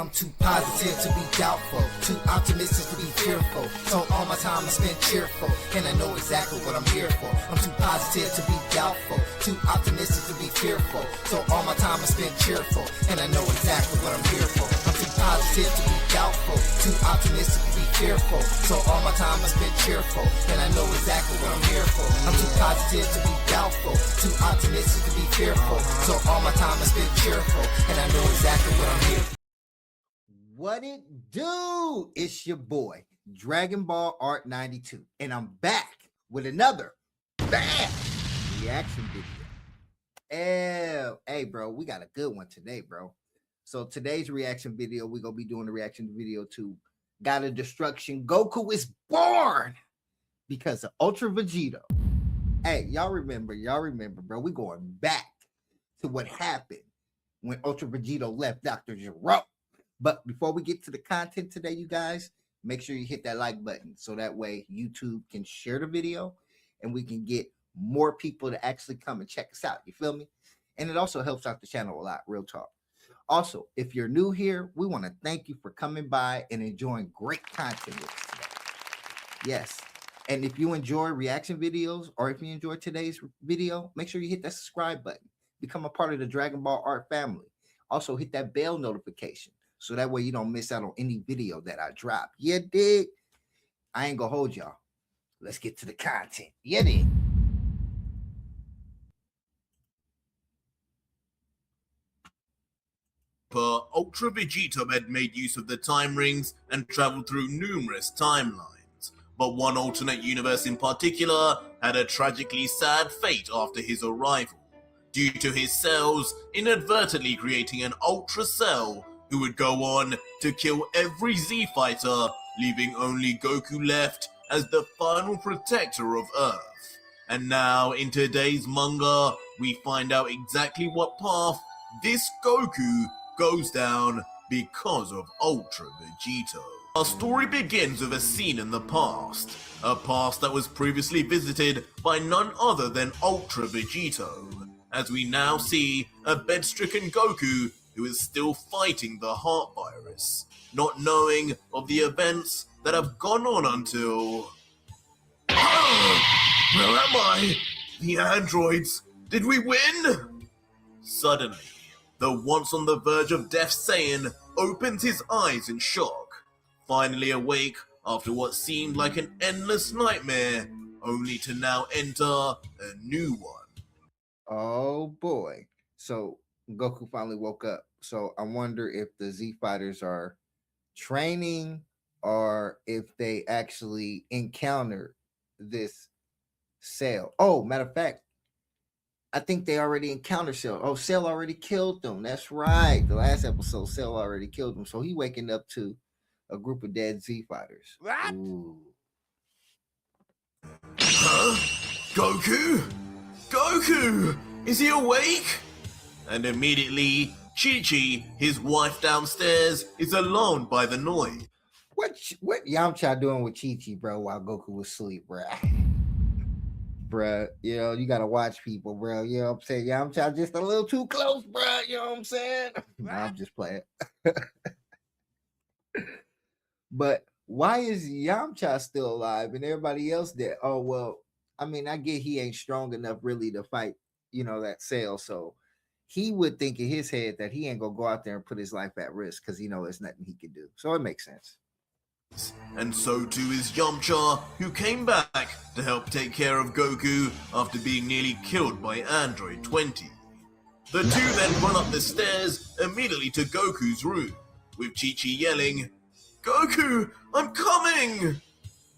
I'm too positive to be doubtful, too optimistic to be fearful. So all my time I spend cheerful, and I know exactly what I'm here for. I'm too positive to be doubtful, too optimistic to be fearful. So all my time I spend cheerful, and I know exactly what I'm here for. I'm too positive to be doubtful, too optimistic to be fearful. So all my time I spend cheerful, and I know exactly what I'm here for. I'm too positive to be doubtful, too optimistic to be fearful. So all my time I spend cheerful, and I know exactly what I'm here for. What it do? It's your boy, Dragon Ball Art 92, and I'm back with another bam reaction video. Hey, bro, we got a good one today, bro. So today's reaction video, we're gonna be doing the reaction video to God of Destruction. Goku is born because of Ultra Vegito. Hey, y'all remember, bro. We going back to what happened when Ultra Vegito left Dr. Gero. But before we get to the content today, you guys, make sure you hit that like button so that way YouTube can share the video and we can get more people to actually come and check us out. You feel me? And it also helps out the channel a lot, real talk. Also, if you're new here, we want to thank you for coming by and enjoying great content with us today. Yes. And if you enjoy reaction videos or if you enjoy today's video, make sure you hit that subscribe button. Become a part of the Dragon Ball Art family. Also, hit that bell notification so that way you don't miss out on any video that I drop. Yeah, dig? I ain't gonna hold y'all. Let's get to the content. Yeah, dig? Ultra Vegito had made use of the time rings and traveled through numerous timelines, but one alternate universe in particular had a tragically sad fate after his arrival, due to his cells inadvertently creating an Ultra Cell who would go on to kill every Z fighter, leaving only Goku left as the final protector of Earth. And now, in today's manga, we find out exactly what path this Goku goes down because of Ultra Vegito. Our story begins with a scene in the past, a past that was previously visited by none other than Ultra Vegito, as we now see a bed-stricken Goku who is still fighting the heart virus, not knowing of the events that have gone on until... Where am I? The androids! Did we win? Suddenly, the once on the verge of death Saiyan opens his eyes in shock, finally awake after what seemed like an endless nightmare, only to now enter a new one. Oh boy. So Goku finally woke up. So I wonder if the Z fighters are training or if they actually encounter this Cell. Oh, matter of fact, I think they already encountered Cell. Oh, Cell already killed them. That's right. The last episode, Cell already killed them. So he waking up to a group of dead Z fighters. What? Ooh. Huh? Goku? Goku! Is he awake? And immediately, Chi-Chi, his wife downstairs, is alarmed by the noise. What Yamcha doing with Chi-Chi, bro, while Goku was asleep, bro? Bruh, you know, you gotta watch people, bro. You know what I'm saying? Yamcha just a little too close, bro. You know what I'm saying? No, I'm just playing. But why is Yamcha still alive and everybody else dead? Oh, well, I mean, I get he ain't strong enough really to fight, you know, that Cell. So he would think in his head that he ain't gonna go out there and put his life at risk because, you know, there's nothing he can do. So it makes sense. And so too is Yamcha, who came back to help take care of Goku after being nearly killed by Android 20. The two then run up the stairs immediately to Goku's room, with Chi-Chi yelling, "Goku, I'm coming!"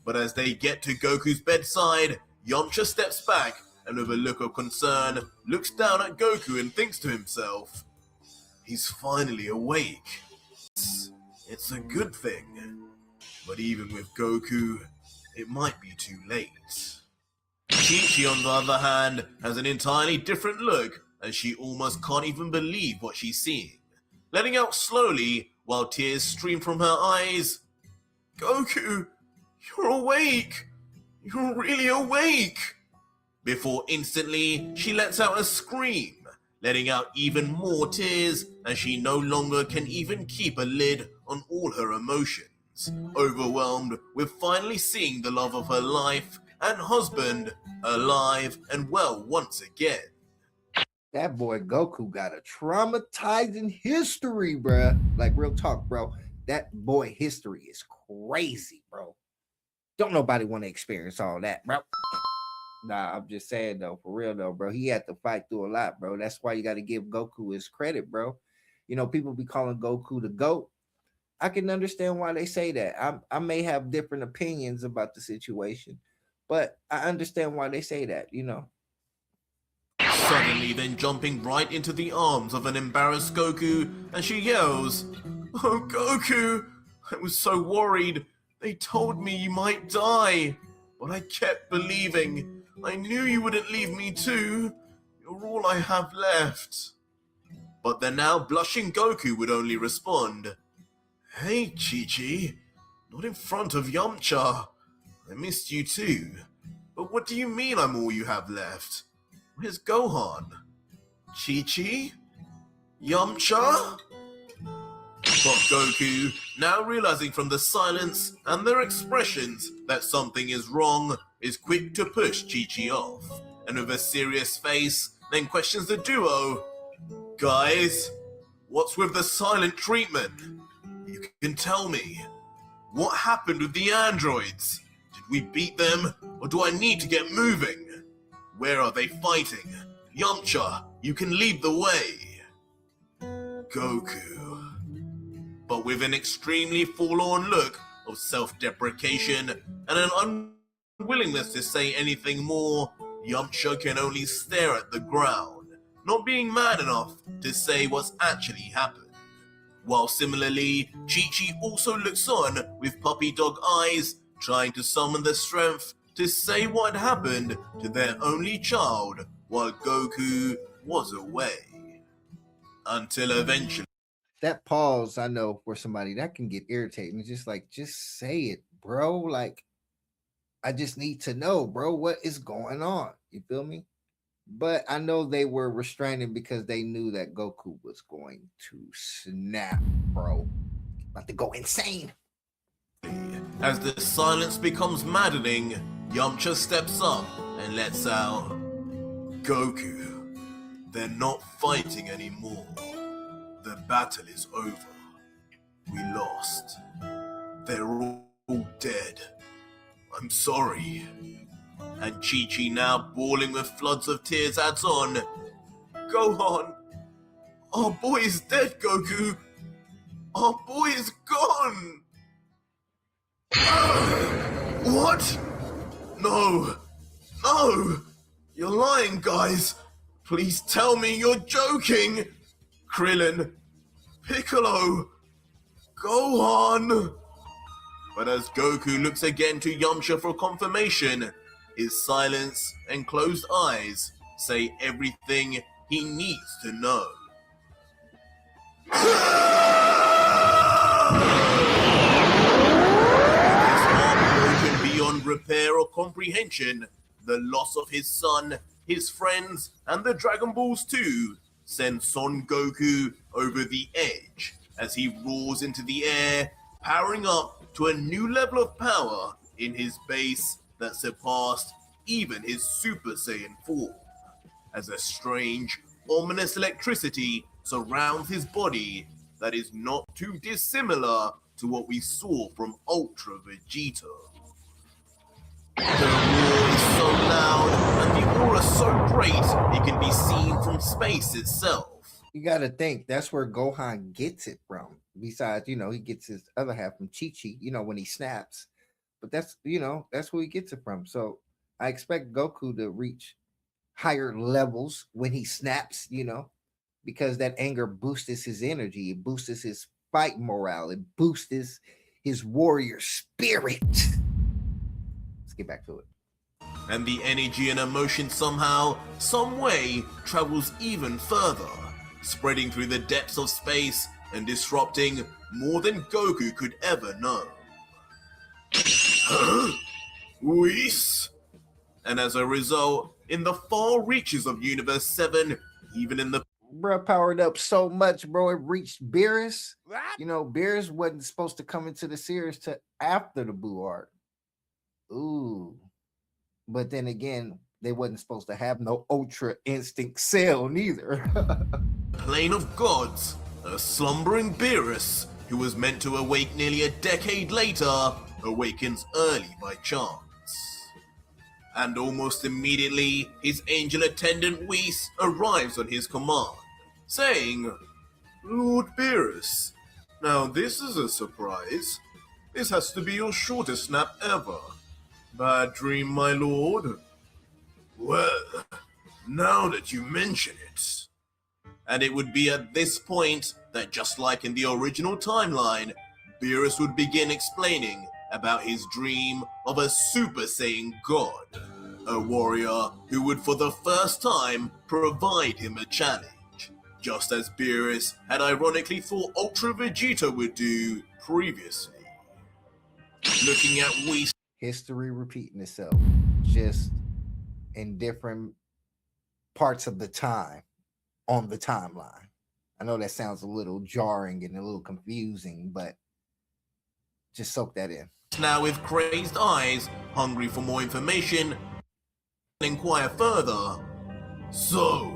But as they get to Goku's bedside, Yamcha steps back and with a look of concern, looks down at Goku and thinks to himself, he's finally awake. It's a good thing. But even with Goku, it might be too late. Chi-Chi, on the other hand, has an entirely different look as she almost can't even believe what she's seeing, letting out slowly while tears stream from her eyes. Goku, you're awake! You're really awake! Before instantly, she lets out a scream, letting out even more tears as she no longer can even keep a lid on all her emotions, overwhelmed with finally seeing the love of her life and husband alive and well once again. That boy Goku got a traumatizing history, bruh. Like, real talk, bro. That boy history is crazy, bro. Don't nobody want to experience all that, bro. Nah, I'm just saying though, for real though, bro. He had to fight through a lot, bro. That's why you got to give Goku his credit, bro. You know, people be calling Goku the GOAT. I can understand why they say that. I may have different opinions about the situation, but I understand why they say that, you know. Suddenly then jumping right into the arms of an embarrassed Goku, and she yells, "Oh, Goku! I was so worried. They told me you might die, but I kept believing. I knew you wouldn't leave me too. You're all I have left." But the now blushing Goku would only respond, "Hey, Chi-Chi, not in front of Yamcha. I missed you too. But what do you mean I'm all you have left? Where's Gohan? Chi-Chi? Yamcha?" But Goku, now realizing from the silence and their expressions that something is wrong, is quick to push Chi-Chi off, and with a serious face, then questions the duo, "Guys, what's with the silent treatment? You can tell me. What happened with the androids? Did we beat them, or do I need to get moving? Where are they fighting? Yamcha, you can lead the way." Goku. But with an extremely forlorn look of self-deprecation and an unwillingness to say anything more, Yamcha can only stare at the ground, not being man enough to say what's actually happened. While similarly, Chi-Chi also looks on with puppy dog eyes, trying to summon the strength to say what happened to their only child while Goku was away. Until eventually. That pause, I know for somebody that can get irritating. It's just like, just say it, bro. Like, I just need to know, bro, what is going on. You feel me? But I know they were restraining because they knew that Goku was going to snap, bro. About to go insane. As the silence becomes maddening, Yamcha steps up and lets out, "Goku, they're not fighting anymore. The battle is over. We lost. They're all dead. I'm sorry." And Chi-Chi, now bawling with floods of tears, adds on, "Gohan, our boy is dead, Goku. Our boy is gone." What? No. You're lying, guys. Please tell me you're joking. Krillin, Piccolo, Gohan. But as Goku looks again to Yamcha for confirmation, his silence and closed eyes say everything he needs to know. Broken beyond repair or comprehension, the loss of his son, his friends, and the Dragon Balls too send Son Goku over the edge as he roars into the air, powering up to a new level of power in his base that surpassed even his Super Saiyan form, as a strange, ominous electricity surrounds his body that is not too dissimilar to what we saw from Ultra Vegito. The roar is so loud and the aura so great it can be seen from space itself. You got to think that's where Gohan gets it from. Besides, you know, he gets his other half from Chi-Chi, you know, when he snaps. But that's, you know, that's where he gets it from. So I expect Goku to reach higher levels when he snaps, you know, because that anger boosts his energy, it boosts his fight morale, it boosts his warrior spirit. Let's get back to it. And the energy and emotion somehow, some way, travels even further, spreading through the depths of space and disrupting more than Goku could ever know. Whis? And as a result, in the far reaches of Universe 7, even in the bro powered up so much, bro. It reached Beerus. You know, Beerus wasn't supposed to come into the series till after the Blue Arc. Ooh. But then again, they wasn't supposed to have no Ultra Instinct Cell neither. Plane of Gods, a slumbering Beerus, who was meant to awake nearly a decade later, awakens early by chance. And almost immediately, his angel attendant Whis arrives on his command, saying, "Lord Beerus, now this is a surprise. This has to be your shortest nap ever. Bad dream, my lord?" "Well, now that you mention it." And it would be at this point that, just like in the original timeline, Beerus would begin explaining about his dream of a Super Saiyan God, a warrior who would for the first time provide him a challenge, just as Beerus had ironically thought Ultra Vegito would do previously. Looking at Whis, History repeating itself, just in different parts of the time on the timeline. I know that sounds a little jarring and a little confusing, but just soak that in. now with crazed eyes, hungry for more information, inquire further. "So,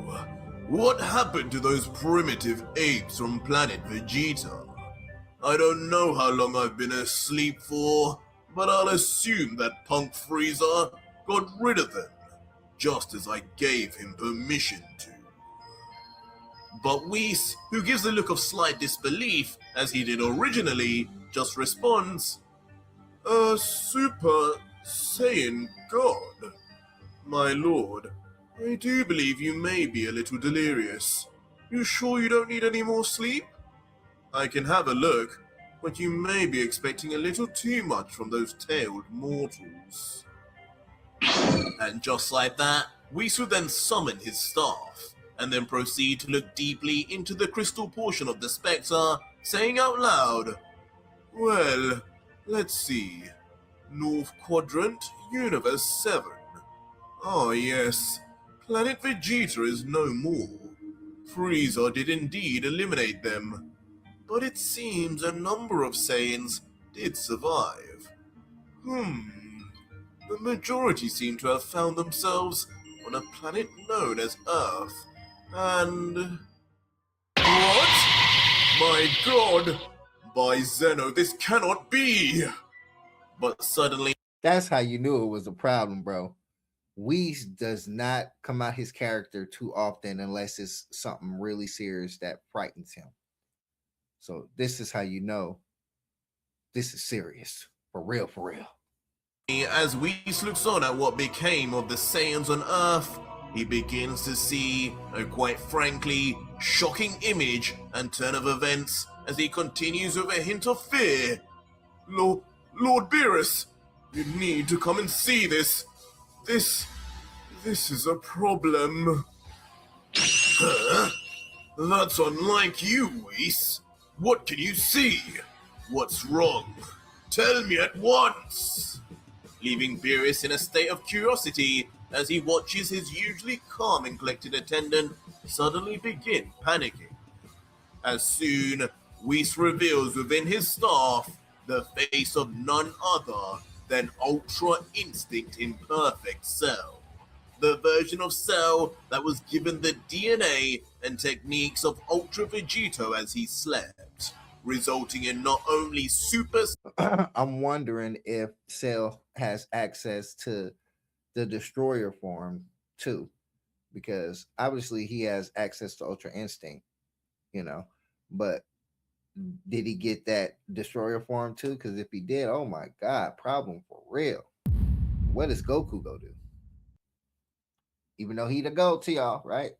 what happened to those primitive apes from planet Vegeta? I don't know how long I've been asleep for, but I'll assume that punk Frieza got rid of them, just as I gave him permission to." But Whis, who gives a look of slight disbelief, as he did originally, just responds, "A Super Saiyan God? My lord, I do believe you may be a little delirious. You sure you don't need any more sleep? I can have a look, but you may be expecting a little too much from those tailed mortals." And just like that, Whis would then summon his staff, and then proceed to look deeply into the crystal portion of the Spectre, saying out loud, "Well, let's see. North Quadrant, Universe 7. Ah yes, Planet Vegeta is no more. Frieza did indeed eliminate them, but it seems a number of Saiyans did survive. The majority seem to have found themselves on a planet known as Earth, and... What? My god! By Zeno, this cannot be!" But suddenly... That's how you knew it was a problem, bro. Whis does not come out his character too often unless it's something really serious that frightens him. So this is how you know this is serious. For real, for real. As Whis looks on at what became of the Saiyans on Earth, he begins to see a quite frankly shocking image and turn of events as he continues with a hint of fear. Lord Beerus, you need to come and see this. This is a problem." "Huh? That's unlike you, Whis. What can you see? What's wrong? Tell me at once." Leaving Beerus in a state of curiosity as he watches his usually calm and collected attendant suddenly begin panicking. As soon, Whis reveals within his staff the face of none other than Ultra Instinct Imperfect Cell, the version of Cell that was given the DNA and techniques of Ultra Vegito as he slept, resulting in not only super... I'm wondering if Cell has access to the Destroyer form too, because obviously he has access to Ultra Instinct, you know, but did he get that Destroyer form too? Because if he did, oh my god, problem for real. What does Goku go do? Even though he the GOAT to y'all, right?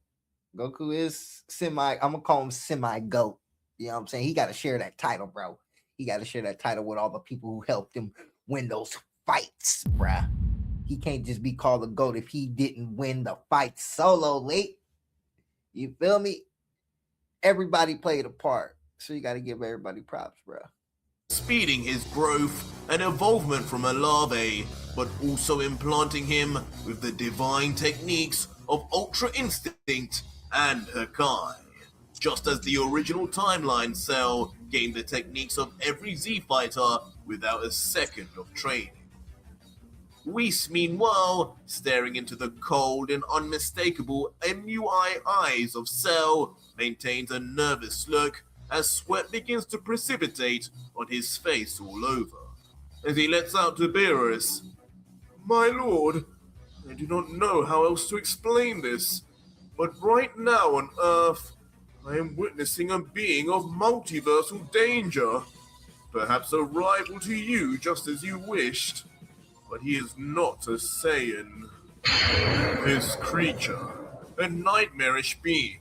Goku is I'm gonna call him semi-GOAT. You know what I'm saying? He got to share that title, bro. He got to share that title with all the people who helped him win those fights, bruh. He can't just be called a GOAT if he didn't win the fight solo late. You feel me? Everybody played a part. So you got to give everybody props, bro. Speeding his growth and evolvement from a larvae, but also implanting him with the divine techniques of Ultra Instinct and her kind. just as the original timeline Cell gained the techniques of every Z fighter without a second of training. Whis, meanwhile, staring into the cold and unmistakable MUI eyes of Cell, maintains a nervous look as sweat begins to precipitate on his face all over, as he lets out to Beerus, "My lord, I do not know how else to explain this, but right now on Earth, I am witnessing a being of multiversal danger, perhaps a rival to you just as you wished. But he is not a Saiyan. This creature, a nightmarish being,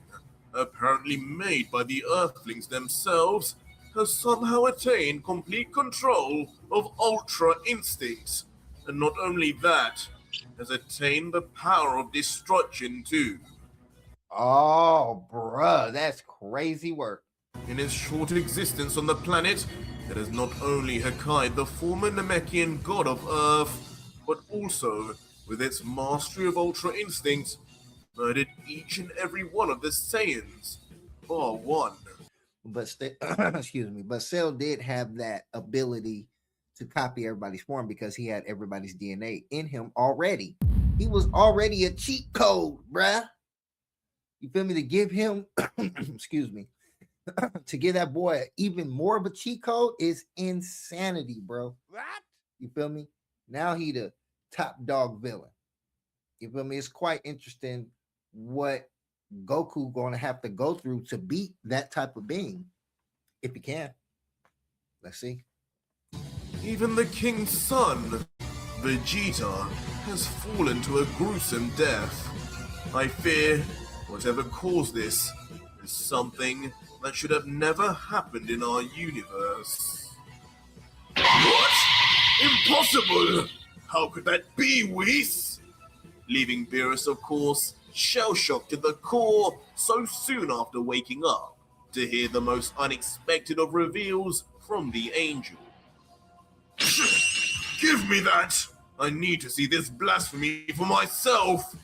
apparently made by the Earthlings themselves, has somehow attained complete control of Ultra Instincts, and not only that, has attained the power of destruction too. Oh, bruh, that's crazy work. In its short existence on the planet, it has not only Hakkai'd the former Namekian god of Earth, but also, with its mastery of Ultra Instinct, murdered each and every one of the Saiyans, bar one. But excuse me, but Cell did have that ability to copy everybody's form because he had everybody's DNA in him already. He was already a cheat code, bruh. You feel me? To give him, excuse me, to give that boy even more of a cheat code is insanity, bro. What? You feel me? Now he the top dog villain. You feel me? It's quite interesting what Goku going to have to go through to beat that type of being, if he can. Let's see. Even the king's son, Vegeta, has fallen to a gruesome death. I fear whatever caused this is something that should have never happened in our universe. What? Impossible! How could that be, Whis? Leaving Beerus, of course, shell-shocked to the core so soon after waking up to hear the most unexpected of reveals from the angel. Give me that! I need to see this blasphemy for myself!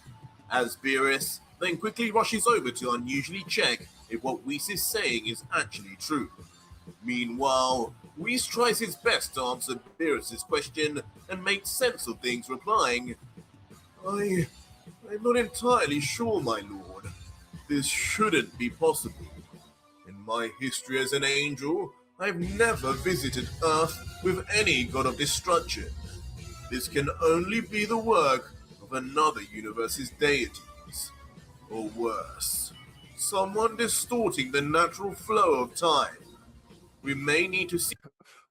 As Beerus then quickly rushes over to unusually check if what Whis is saying is actually true. Meanwhile, Whis tries his best to answer Beerus' question and make sense of things, replying, I'm not entirely sure, my lord. This shouldn't be possible. In my history as an angel, I've never visited Earth with any god of destruction. This can only be the work of another universe's deities. Or worse, someone distorting the natural flow of time. We may need to see.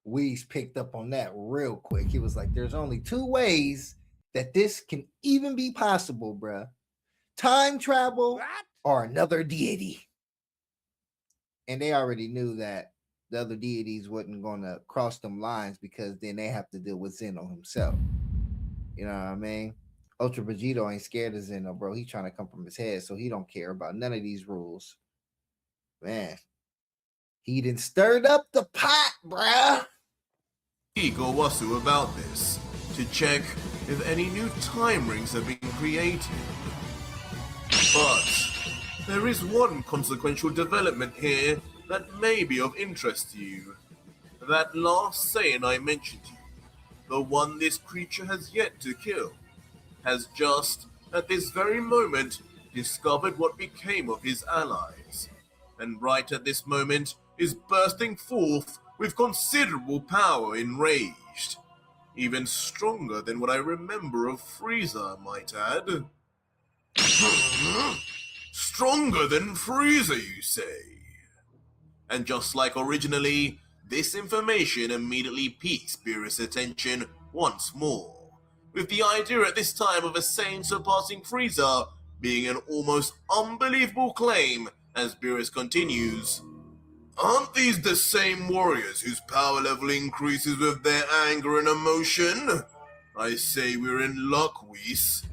Whis picked up on that real quick. He was like, there's only two ways that this can even be possible, bruh. Time travel or another deity. And they already knew that the other deities wasn't going to cross them lines because then they have to deal with Zeno himself. You know what I mean? Ultra Vegito ain't scared of Zeno, bro. He's trying to come from his head, so he don't care about none of these rules. Man, he done stirred up the pot, bruh. Igor Wasu about this to check if any new time rings have been created. But there is one consequential development here that may be of interest to you. That last Saiyan I mentioned to you, the one this creature has yet to kill, has just, at this very moment, discovered what became of his allies, and right at this moment is bursting forth with considerable power enraged. Even stronger than what I remember of Frieza, I might add. Stronger than Frieza, you say? And just like originally, this information immediately piques Beerus' attention once more, with the idea at this time of a Saiyan surpassing Frieza being an almost unbelievable claim, as Beerus continues. Aren't these the same warriors whose power level increases with their anger and emotion? I say we're in luck, Whis.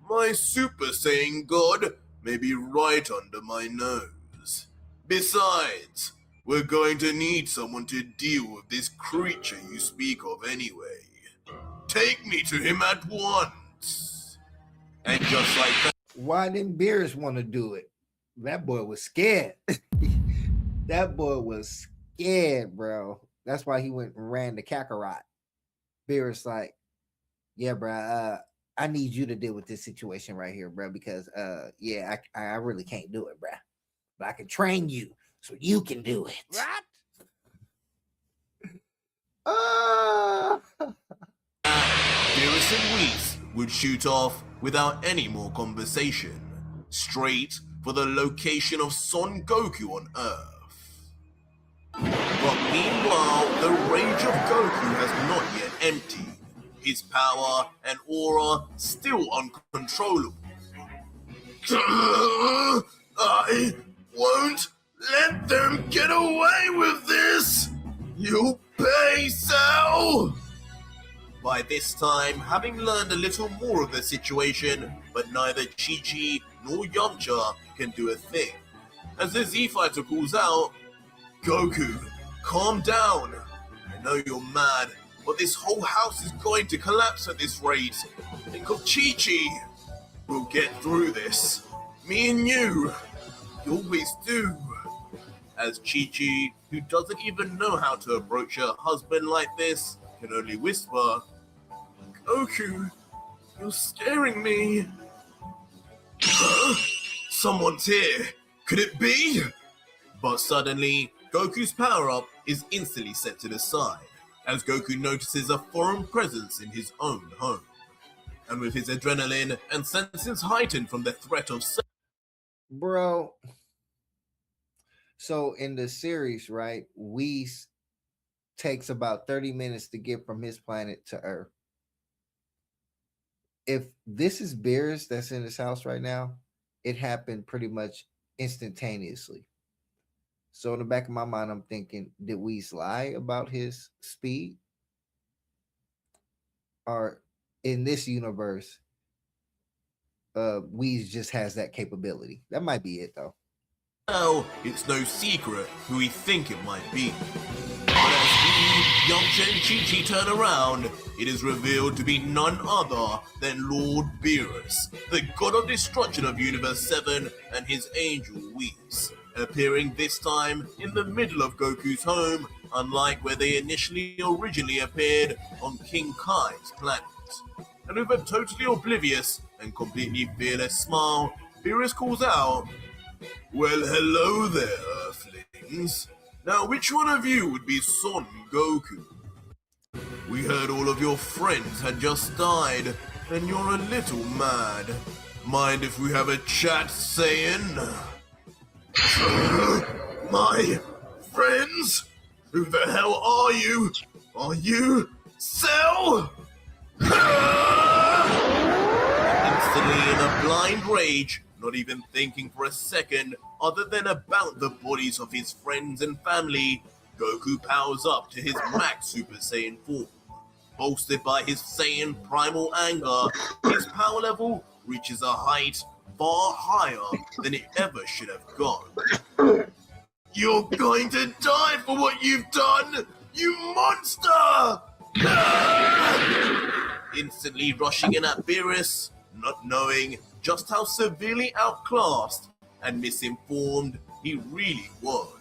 My Super Saiyan God may be right under my nose. Besides, we're going to need someone to deal with this creature you speak of anyway. Take me to him at once. And just like that. Why didn't Beerus want to do it? That boy was scared. That boy was scared, bro. That's why he went and ran the Kakarot. Beerus like, yeah, bro. I need you to deal with this situation right here, bro, because yeah, I really can't do it, bro. But I can train you so you can do it. What? Beerus and Whis would shoot off without any more conversation, straight for the location of Son Goku on Earth. But meanwhile, the rage of Goku has not yet emptied, his power and aura still uncontrollable. I won't let them get away with this! You'll pay, Cell! By this time, having learned a little more of the situation, but neither Chi-Chi nor Yamcha can do a thing. As the Z-Fighter calls out, Goku, calm down. I know you're mad, but this whole house is going to collapse at this rate. Think of Chi-Chi. We'll get through this. Me and you. You always do. As Chi-Chi, who doesn't even know how to approach her husband like this, can only whisper, Goku, you're scaring me. Huh? Someone's here. Could it be? But suddenly, Goku's power-up is instantly set to the side, as Goku notices a foreign presence in his own home. And with his adrenaline and senses heightened from the threat of Bro. So in the series, right, Whis takes about 30 minutes to get from his planet to Earth. If this is Beerus that's in his house right now, it happened pretty much instantaneously. So in the back of my mind, I'm thinking, did Whis lie about his speed? Or in this universe, Whis just has that capability. That might be it, though. Now, it's no secret who we think it might be. But as he, Yamcha and Chi-Chi turn around, it is revealed to be none other than Lord Beerus, the god of destruction of Universe 7 and his angel Whis, appearing this time in the middle of Goku's home, unlike where they originally appeared on King Kai's planet. And with a totally oblivious and completely fearless smile, Beerus calls out, well, hello there, Earthlings. Now, which one of you would be Son Goku? We heard all of your friends had just died, and you're a little mad. Mind if we have a chat, Saiyan? My friends? Who the hell are you? Are you Cell? Instantly in a blind rage, not even thinking for a second other than about the bodies of his friends and family, Goku powers up to his max Super Saiyan form. Bolstered by his Saiyan primal anger, his power level reaches a height far higher than it ever should have gone. You're going to die for what you've done, you monster! Instantly rushing in at Beerus, not knowing just how severely outclassed and misinformed he really was.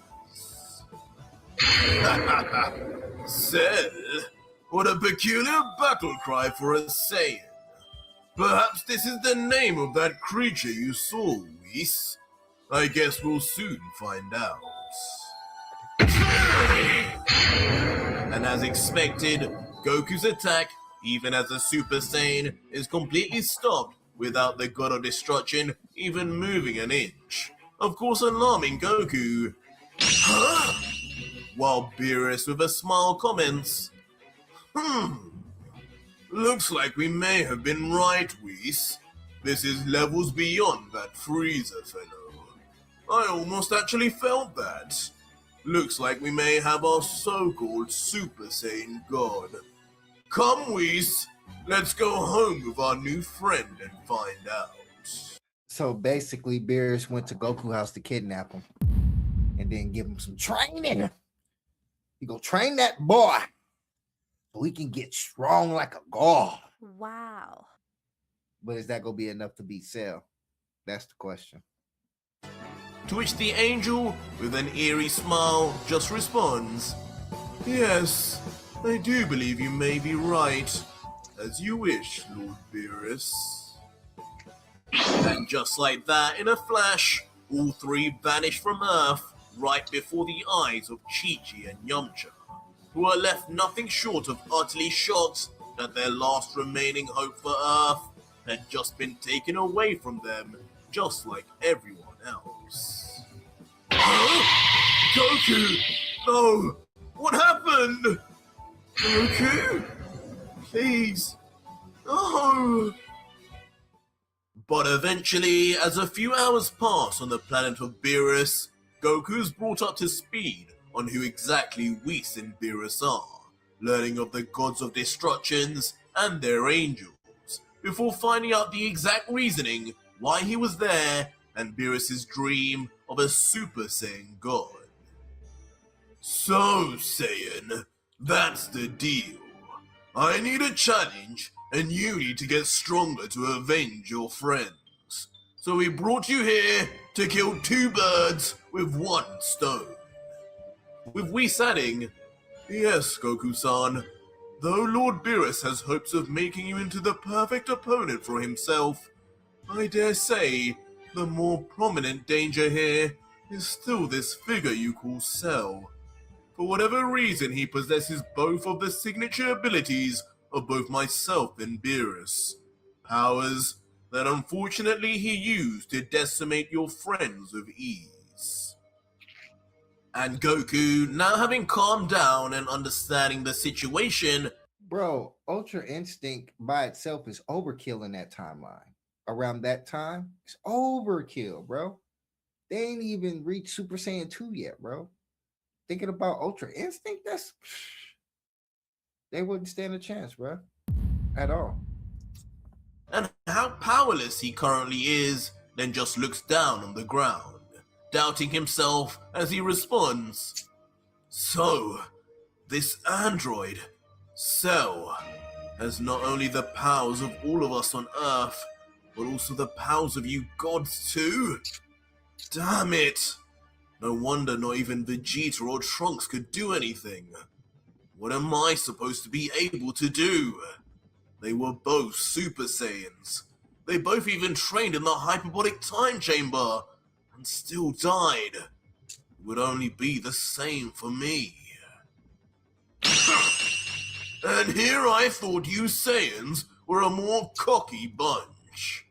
Cell, what a peculiar battle cry for a Saiyan. Perhaps this is the name of that creature you saw, Whis. I guess we'll soon find out. And as expected, Goku's attack, even as a Super Saiyan, is completely stopped without the God of Destruction even moving an inch. Of course, alarming Goku. Huh? While Beerus with a smile comments, looks like we may have been right, Whis. This is levels beyond that Frieza fellow. I almost actually felt that. Looks like we may have our so-called Super Saiyan God. Come, Whis, let's go home with our new friend and find out. So basically, Beerus went to Goku house to kidnap him and then give him some training. You go train that boy so he can get strong like a god. Wow. But is that gonna be enough to beat Cell? That's the question. To which the angel, with an eerie smile, just responds, "Yes, I do believe you may be right. As you wish, Lord Beerus." And just like that, in a flash, all three vanish from Earth right before the eyes of Chi-Chi and Yamcha, who are left nothing short of utterly shocked that their last remaining hope for Earth had just been taken away from them, just like everyone else. Huh? Goku! No! What happened? Goku? Please. No! But eventually, as a few hours pass on the planet of Beerus, Goku's brought up to speed on who exactly Whis and Beerus are, learning of the gods of destructions and their angels, before finding out the exact reasoning why he was there and Beerus' dream of a Super Saiyan god. So, Saiyan, that's the deal. I need a challenge, and you need to get stronger to avenge your friends. So we brought you here to kill two birds with one stone. With Whis adding, "Yes, Goku-san, though Lord Beerus has hopes of making you into the perfect opponent for himself, I dare say the more prominent danger here is still this figure you call Cell. For whatever reason, he possesses both of the signature abilities of both myself and Beerus. Powers that unfortunately he used to decimate your friends with ease." And Goku, now having calmed down and understanding the situation, Bro, Ultra Instinct by itself is overkill in that timeline. Around that time, it's overkill, bro. They ain't even reached Super Saiyan 2 yet, bro. Thinking about Ultra Instinct, they wouldn't stand a chance, bro. At all. and how powerless he currently is, then just looks down on the ground, doubting himself as he responds, "So, this android, Cell, has not only the powers of all of us on Earth, but also the powers of you gods too? Damn it! No wonder not even Vegito or Trunks could do anything. What am I supposed to be able to do? They were both Super Saiyans. They both even trained in the hyperbolic time chamber, and still died. It would only be the same for me. And here I thought you Saiyans were a more cocky bunch."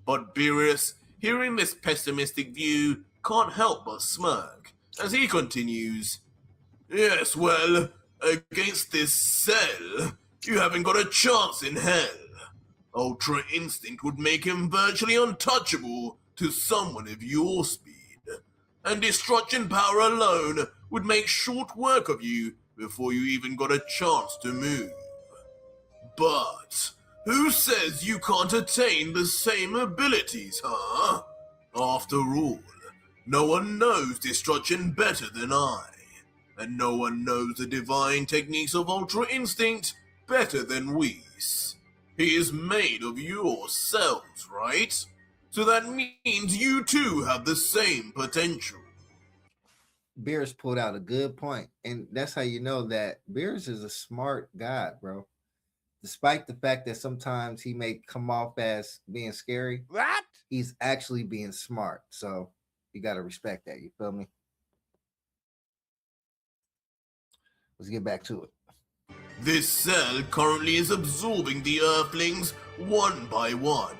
But Beerus, hearing this pessimistic view, can't help but smirk, as he continues, "Yes, well, against this Cell, you haven't got a chance in hell. Ultra Instinct would make him virtually untouchable to someone of your speed, and Destruction Power alone would make short work of you before you even got a chance to move. But who says you can't attain the same abilities, huh? After all, no one knows destruction better than I, and no one knows the divine techniques of Ultra Instinct better than Whis. He is made of your cells, right? So that means you too have the same potential." Beerus pulled out a good point, and that's how you know that Beerus is a smart guy, bro. Despite the fact that sometimes he may come off as being scary, What? he's actually being smart. So you got to respect that. You feel me? Let's get back to it. This cell currently is absorbing the Earthlings one by one,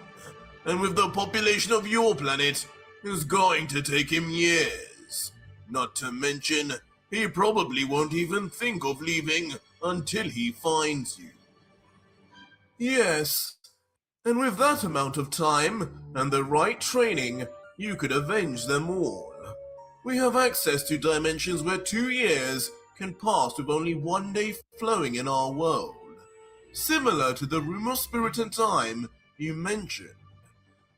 and with the population of your planet, it's going to take him years. Not to mention, he probably won't even think of leaving until he finds you. Yes, and with that amount of time and the right training, you could avenge them all. We have access to dimensions where 2 years can pass with only 1 day flowing in our world, similar to the room of spirit and time you mentioned.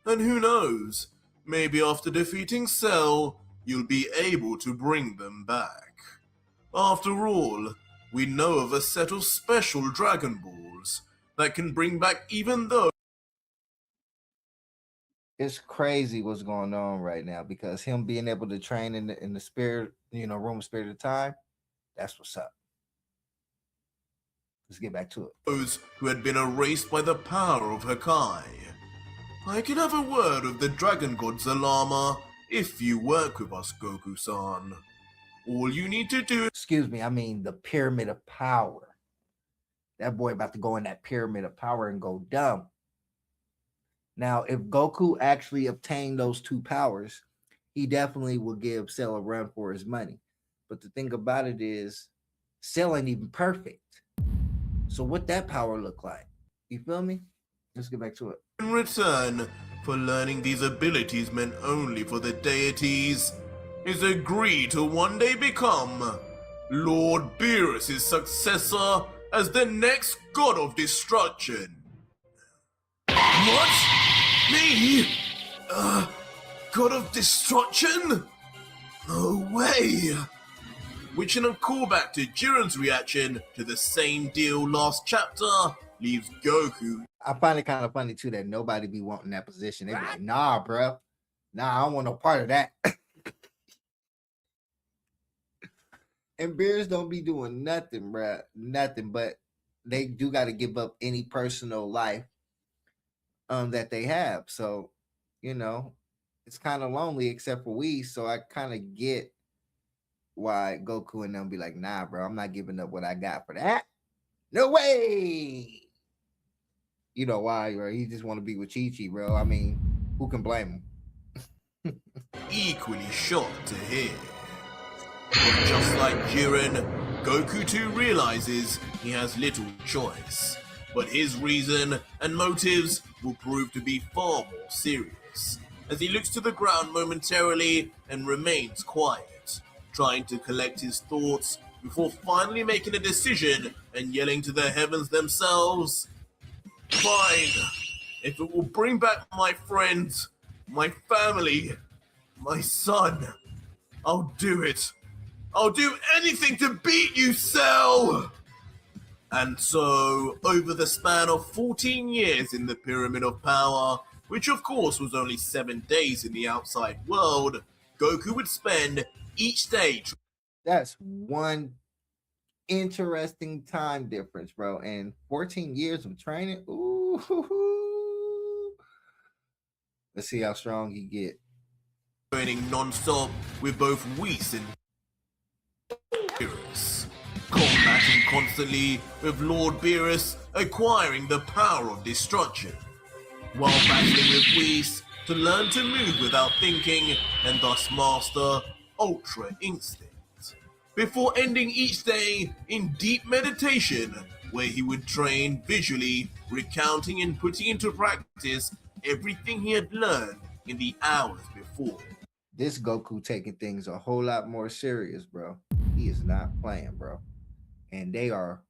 And who knows, maybe after defeating Cell, you'll be able to bring them back. After all, we know of a set of special Dragon Balls that can bring back even those It's crazy what's going on right now because him being able to train in the spirit, room of spirit of time, that's what's up. Let's get back to it. Those who had been erased by the power of Hakai. I can have a word with the Dragon God Zalama if you work with us, Goku-san. All you need to do. Excuse me, I mean the pyramid of power. That boy about to go in that pyramid of power and go dumb. Now, if Goku actually obtained those two powers, he definitely will give Cell a run for his money. But the thing about it is, Cell ain't even perfect. So what that power look like? You feel me? Let's get back to it. In return for learning these abilities meant only for the deities, is agree to one day become Lord Beerus' successor as the next god of destruction. What? Me? God of destruction? No way! Which in a callback to Jiren's reaction to the same deal last chapter leaves Goku. I find it kind of funny too that nobody be wanting that position. They be like, nah, bro. Nah, I don't want no part of that. And Bears don't be doing nothing, bro. Nothing, but they do got to give up any personal life that they have. So, it's kind of lonely except for we. So I kind of get why Goku and them be like, nah, bro, I'm not giving up what I got for that. No way. You know why, bro? He just want to be with Chi-Chi, bro. I mean, who can blame him? Equally shocked to hear. But just like Jiren, Goku too realizes he has little choice. But his reason and motives will prove to be far more serious, as he looks to the ground momentarily and remains quiet, trying to collect his thoughts before finally making a decision and yelling to the heavens themselves, "Fine, if it will bring back my friends, my family, my son, I'll do it. I'll do anything to beat you, Cell!" And so, over the span of 14 years in the Pyramid of Power, which of course was only 7 days in the outside world, Goku would spend each day. That's one interesting time difference, bro. And 14 years of training. Ooh. Let's see how strong he get. Training non-stop with both Whis and Beerus, combating constantly with Lord Beerus acquiring the power of destruction, while battling with Whis to learn to move without thinking and thus master Ultra Instinct, before ending each day in deep meditation where he would train visually, recounting and putting into practice everything he had learned in the hours before. This Goku taking things a whole lot more serious, bro. He is not playing, bro. And they are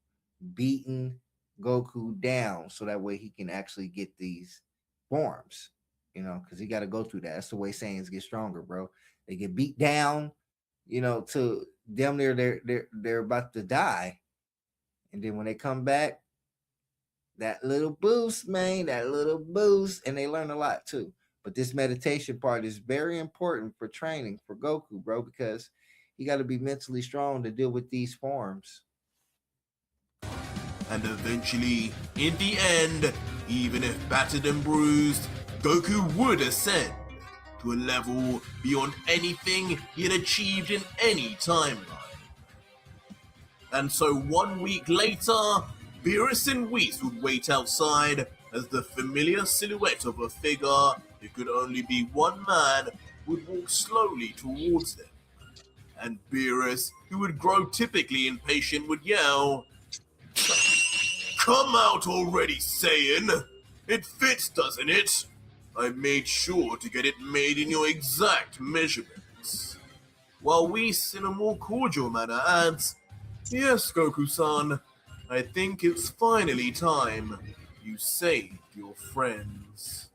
beating Goku down so that way he can actually get these forms, because he got to go through that. That's the way Saiyans get stronger, bro. They get beat down, to them they're about to die. And then when they come back, that little boost, man, and they learn a lot too. But this meditation part is very important for training for Goku, bro, because you got to be mentally strong to deal with these forms. And eventually, in the end, even if battered and bruised, Goku would ascend to a level beyond anything he had achieved in any timeline. And so 1 week later, Beerus and Whis would wait outside as the familiar silhouette of a figure who could only be one man would walk slowly towards them. And Beerus, who would grow typically impatient, would yell, "Come out already, Saiyan! It fits, doesn't it? I made sure to get it made in your exact measurements." While Whis, in a more cordial manner, adds, "Yes, Goku-san, I think it's finally time you saved your friends."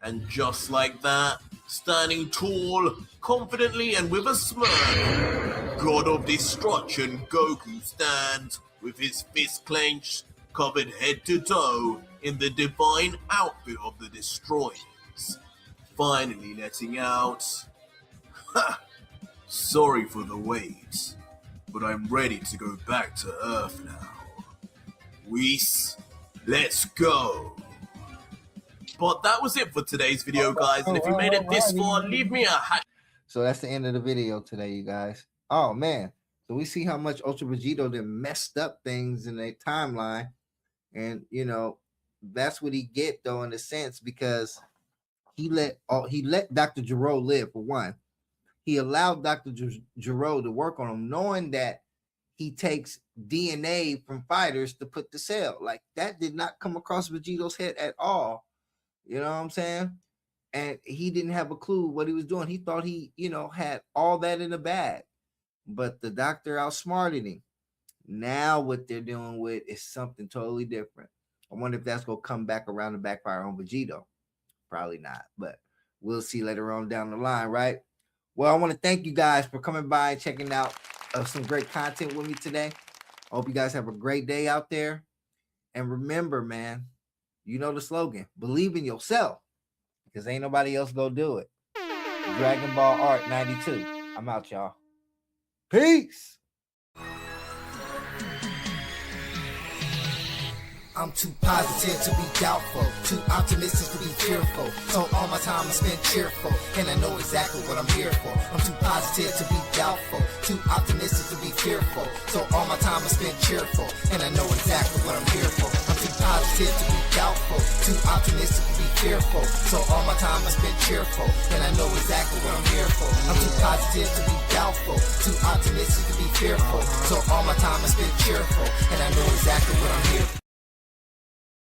And just like that, standing tall, confidently and with a smirk, God of Destruction Goku stands with his fist clenched, covered head to toe in the divine outfit of the Destroyers, finally letting out. Ha! Sorry for the wait, but I'm ready to go back to Earth now. Whis, let's go! But that was it for today's video, guys, and if you made it this far, leave me a hash. So that's the end of the video today, you guys. Oh man, so we see how much Ultra Vegito done messed up things in their timeline, and you know that's what he get though in a sense, because he let Dr. Gero live. For one, he allowed Dr. Gero to work on him, knowing that he takes DNA from fighters to put the cell. Like that did not come across Vegito's head at all. You know what I'm saying? And he didn't have a clue what he was doing. He thought he, had all that in the bag. But the doctor outsmarted him. Now what they're doing with is something totally different. I wonder if that's going to come back around and backfire on Vegito. Probably not, but we'll see later on down the line, right? Well, I want to thank you guys for coming by and checking out some great content with me today. I hope you guys have a great day out there. And remember, man, you know the slogan, believe in yourself, because ain't nobody else gonna do it. Dragon Ball Art 92. I'm out, y'all. Peace. I'm too positive to be doubtful, too optimistic to be fearful. So all my time I spend cheerful, and I know exactly what I'm here for. I'm too positive to be doubtful, too optimistic to be fearful. So all my time I spend cheerful, and I know exactly what I'm here for. I'm too positive to be doubtful, too optimistic to be fearful. So all my time I spend cheerful, and I know exactly what I'm here for. I'm too positive to be doubtful, too optimistic to be fearful. So all my time I spend cheerful, and I know exactly what I'm here for.